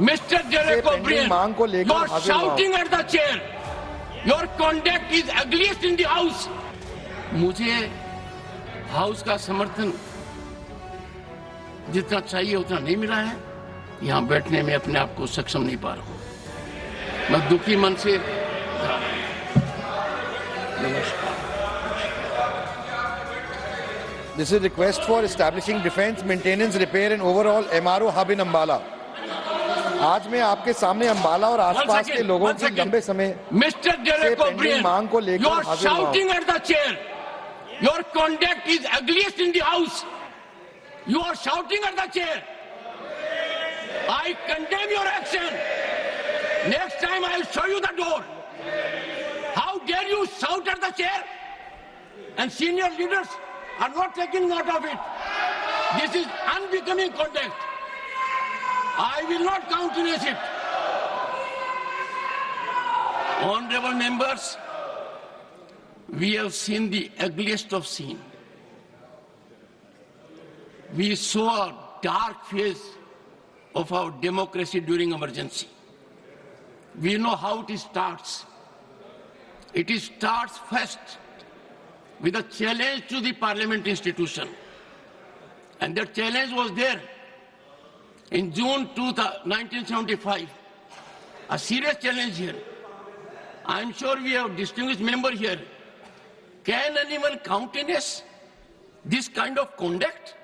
Mr. Derek O'Brien, मांग को लेकर you are shouting at the chair. Your conduct is ugliest in the house. मुझे house का समर्थन जितना चाहिए उतना नहीं मिला है। यहाँ बैठने में अपने आप को सक्षम नहीं पा रहा हूँ। मैं दुखी मन से नमस्कार। This is request for establishing defense, maintenance, repair and overall MRO hub in Ambala. आज मैं आपके सामने अंबाला और आसपास के लोगों की लंबे समय Mr. Derek O'Brien, मांग को लेकर you are shouting at the chair. Your conduct is ugliest in the house. You are shouting at the chair. I condemn your action. Next time I will show you the door. How dare you shout at the chair? And senior leaders are not taking note of it. This is unbecoming conduct. I will not countenance it. Honorable members, we have seen the ugliest of scene. We saw a dark phase of our democracy during emergency. We know how it starts. It starts first with a challenge to the parliament institution. And that challenge was there in June 1975. A serious challenge here. I'm sure we have distinguished member here. Can anyone countenance this kind of conduct?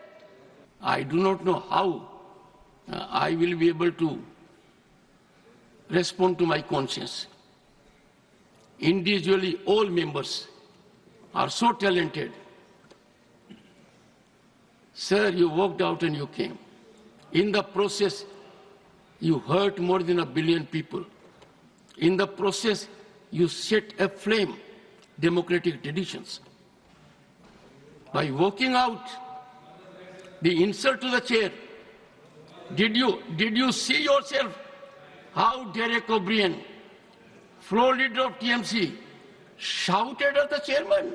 I do not know how I will be able to respond to my conscience. Individually, all members are so talented. Sir, you walked out and you came. In the process, you hurt more than 1 billion people. In the process, you set aflame democratic traditions. By walking out, the insult to the chair, did you see yourself how Derek O'Brien, floor leader of TMC, shouted at the chairman?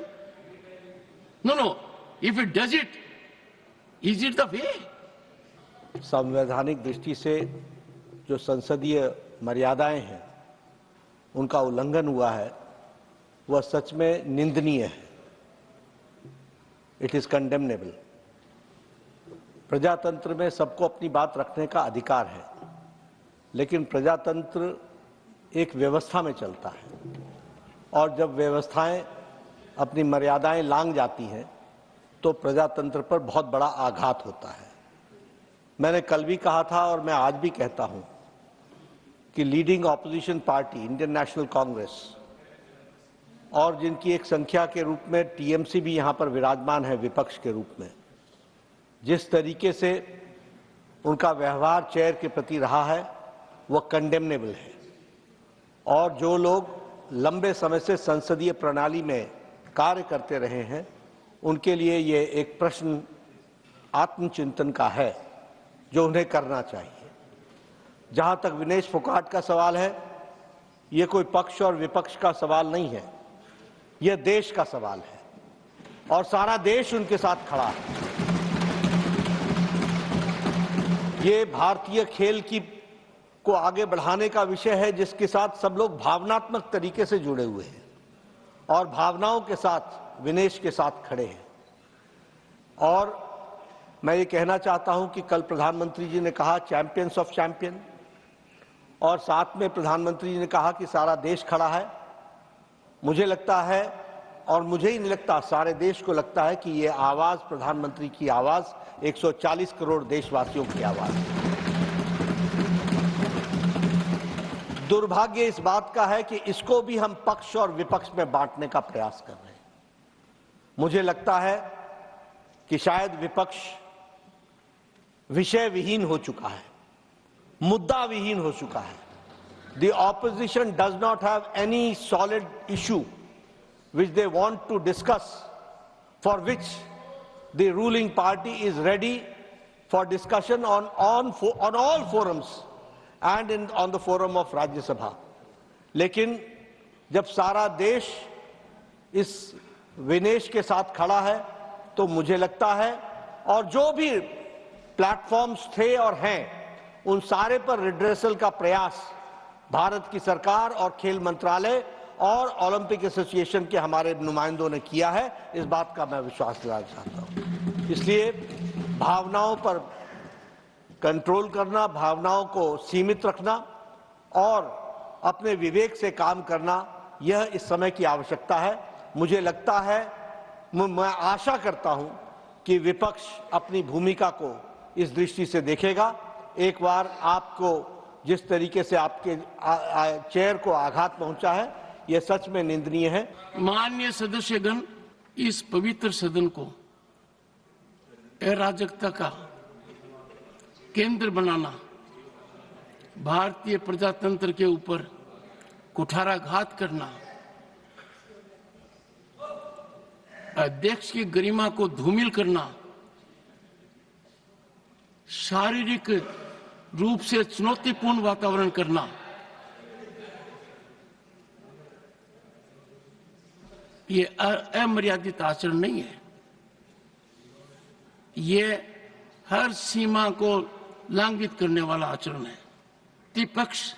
No. If it does it, is it the way? संवैधानिक दृष्टि से जो संसदीय मर्यादाएं हैं उनका उल्लंघन हुआ है वह सच में निंदनीय है। It is condemnable. प्रजातंत्र में सबको अपनी बात रखने का अधिकार है, लेकिन प्रजातंत्र एक व्यवस्था में चलता है और जब व्यवस्थाएं अपनी मर्यादाएं लांघ जाती हैं तो प्रजातंत्र पर बहुत बड़ा आघात होता है। मैंने कल भी कहा था और मैं आज भी कहता हूं कि leading opposition party Indian national Congress और जिनकी एक संख्या के रूप में टीएमसी भी यहां पर विराजमान है विपक्ष के रूप में, जिस तरीके से उनका व्यवहार चेयर के प्रति रहा है वह कंडेमनेबल है। और जो लोग लंबे समय से संसदीय प्रणाली में कार्य करते रहे हैं उनके लिए ये एक प्रश्न आत्मचिंतन का है जो उन्हें करना चाहिए। जहां तक विनेश फोगाट का सवाल है, ये कोई पक्ष और विपक्ष का सवाल नहीं है, यह देश का सवाल है और सारा देश उनके साथ खड़ा है। ये भारतीय खेल को आगे बढ़ाने का विषय है जिसके साथ सब लोग भावनात्मक तरीके से जुड़े हुए हैं और भावनाओं के साथ विनेश के साथ खड़े हैं। और मैं ये कहना चाहता हूं कि कल प्रधानमंत्री जी ने कहा चैंपियंस ऑफ चैंपियन, और साथ में प्रधानमंत्री जी ने कहा कि सारा देश खड़ा है। मुझे लगता है, और मुझे ही नहीं लगता, सारे देश को लगता है कि ये आवाज प्रधानमंत्री की आवाज 140 करोड़ देशवासियों की आवाज है। दुर्भाग्य इस बात का है कि इसको भी हम पक्ष और विपक्ष में बांटने का प्रयास कर रहे हैं। मुझे लगता है कि शायद विपक्ष विषय विहीन हो चुका है, मुद्दा विहीन हो चुका है। The opposition does not have any solid issue which they want to discuss, for which the ruling party is ready for discussion on all forums and on the forum of Rajya Sabha. लेकिन जब सारा देश इस विनेश के साथ खड़ा है तो मुझे लगता है, और जो भी प्लेटफॉर्म्स थे और हैं उन सारे पर रिड्रेसल का प्रयास भारत की सरकार और खेल मंत्रालय और ओलंपिक एसोसिएशन के हमारे नुमाइंदों ने किया है। इस बात का मैं विश्वास दिलाना चाहता हूं। इसलिए भावनाओं पर कंट्रोल करना, भावनाओं को सीमित रखना और अपने विवेक से काम करना, यह इस समय की आवश्यकता है। मुझे लगता है, मैं आशा करता हूं कि विपक्ष अपनी भूमिका को इस दृष्टि से देखेगा। एक बार आपको जिस तरीके से आपके चेयर को आघात पहुंचा है, यह सच में निंदनीय है। माननीय सदस्यगण, इस पवित्र सदन को अराजकता का केंद्र बनाना, भारतीय प्रजातंत्र के ऊपर कुठाराघात करना, अध्यक्ष की गरिमा को धूमिल करना, शारीरिक रूप से चुनौतीपूर्ण वातावरण करना, ये अमर्यादित आचरण नहीं है। ये हर सीमा को लंघित करने वाला आचरण है। प्रतिपक्ष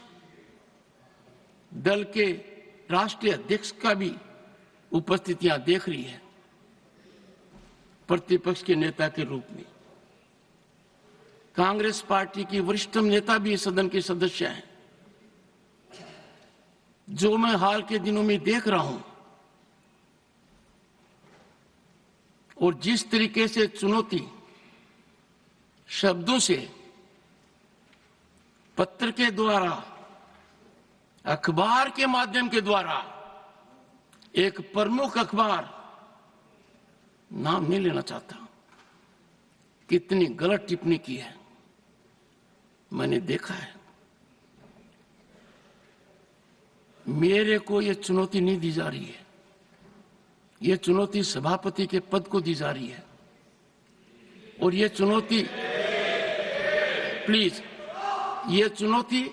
दल के राष्ट्रीय अध्यक्ष का भी उपस्थितियां देख रही है, प्रतिपक्ष के नेता के रूप में। कांग्रेस पार्टी की वरिष्ठतम नेता भी सदन के सदस्य हैं। जो मैं हाल के दिनों में देख रहा हूं और जिस तरीके से चुनौती शब्दों से, पत्र के द्वारा, अखबार के माध्यम के द्वारा, एक प्रमुख अखबार, नाम नहीं लेना चाहता, कितनी गलत टिप्पणी की है, मैंने देखा है। मेरे को यह चुनौती नहीं दी जा रही है, यह चुनौती सभापति के पद को दी जा रही है। और यह चुनौती, प्लीज, यह चुनौती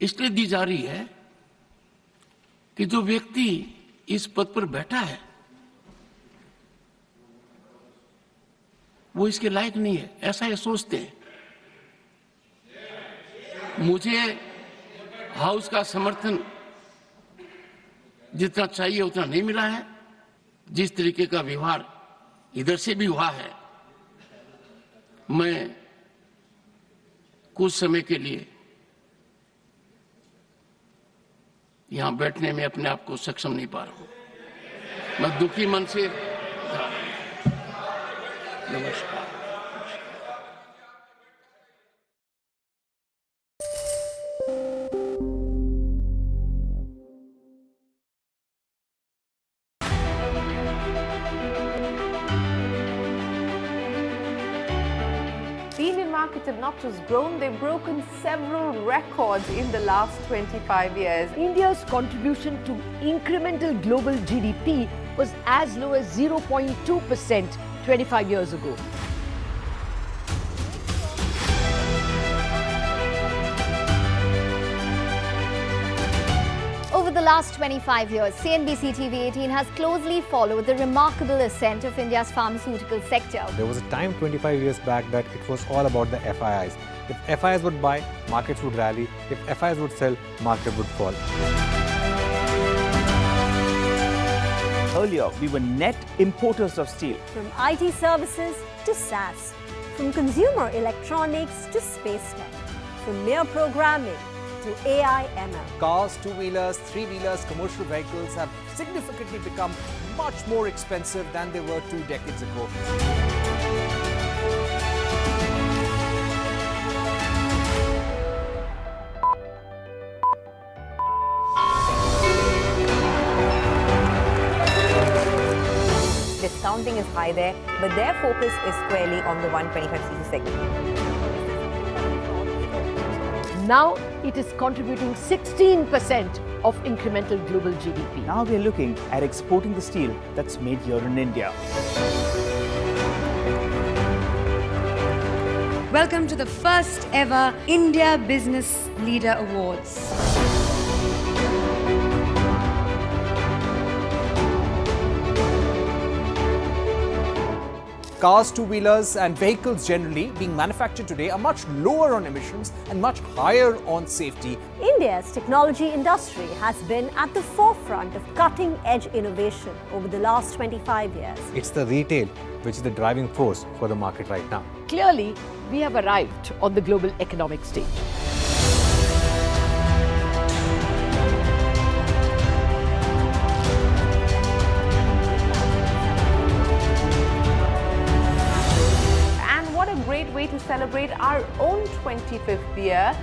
इसलिए दी जा रही है कि जो व्यक्ति इस पद पर बैठा है वो इसके लायक नहीं है, ऐसा ये सोचते हैं। मुझे हाउस का समर्थन जितना चाहिए उतना नहीं मिला है। जिस तरीके का व्यवहार इधर से भी हुआ है, मैं कुछ समय के लिए यहां बैठने में अपने आप को सक्षम नहीं पा रहा हूं। मैं दुखी मन से नमस्कार। The Indian market have not just grown, they've broken several records in the last 25 years. India's contribution to incremental global GDP was as low as 0.2% 25 years ago. Over the last 25 years, CNBC TV18 has closely followed the remarkable ascent of India's pharmaceutical sector. There was a time 25 years back that it was all about the FIIs. If FIIs would buy, markets would rally. If FIIs would sell, market would fall. Earlier, we were net importers of steel. From IT services to SaaS, from consumer electronics to space tech, from mere programming to AI ML. Cars, two-wheelers, three-wheelers, commercial vehicles have significantly become much more expensive than they were 2 decades ago. Discounting is high there, but their focus is squarely on the 125cc segment. Now it is contributing 16% of incremental global GDP. Now we are looking at exporting the steel that's made here in India. Welcome to the first ever India Business Leader Awards. cars, two-wheelers and vehicles generally being manufactured today are much lower on emissions and much higher on safety. India's technology industry has been at the forefront of cutting-edge innovation over the last 25 years. It's the retail which is the driving force for the market right now. Clearly, we have arrived on the global economic stage. And what a great way to celebrate our own 25th year,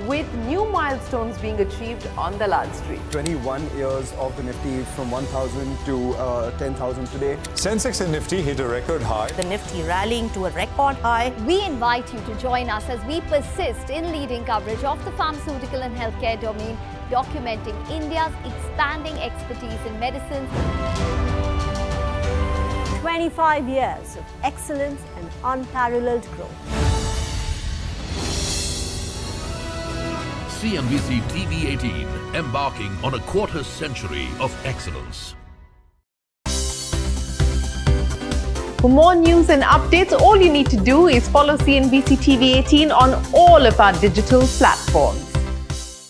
with new milestones being achieved on Dalal Street. 21 years of the Nifty from 1,000 to 10,000 today. Sensex and Nifty hit a record high. The Nifty rallying to a record high. We invite you to join us as we persist in leading coverage of the pharmaceutical and healthcare domain, documenting India's expanding expertise in medicines. 25 years of excellence and unparalleled growth. CNBC TV 18, embarking on a quarter century of excellence. For more news and updates, all you need to do is follow CNBC TV 18 on all of our digital platforms.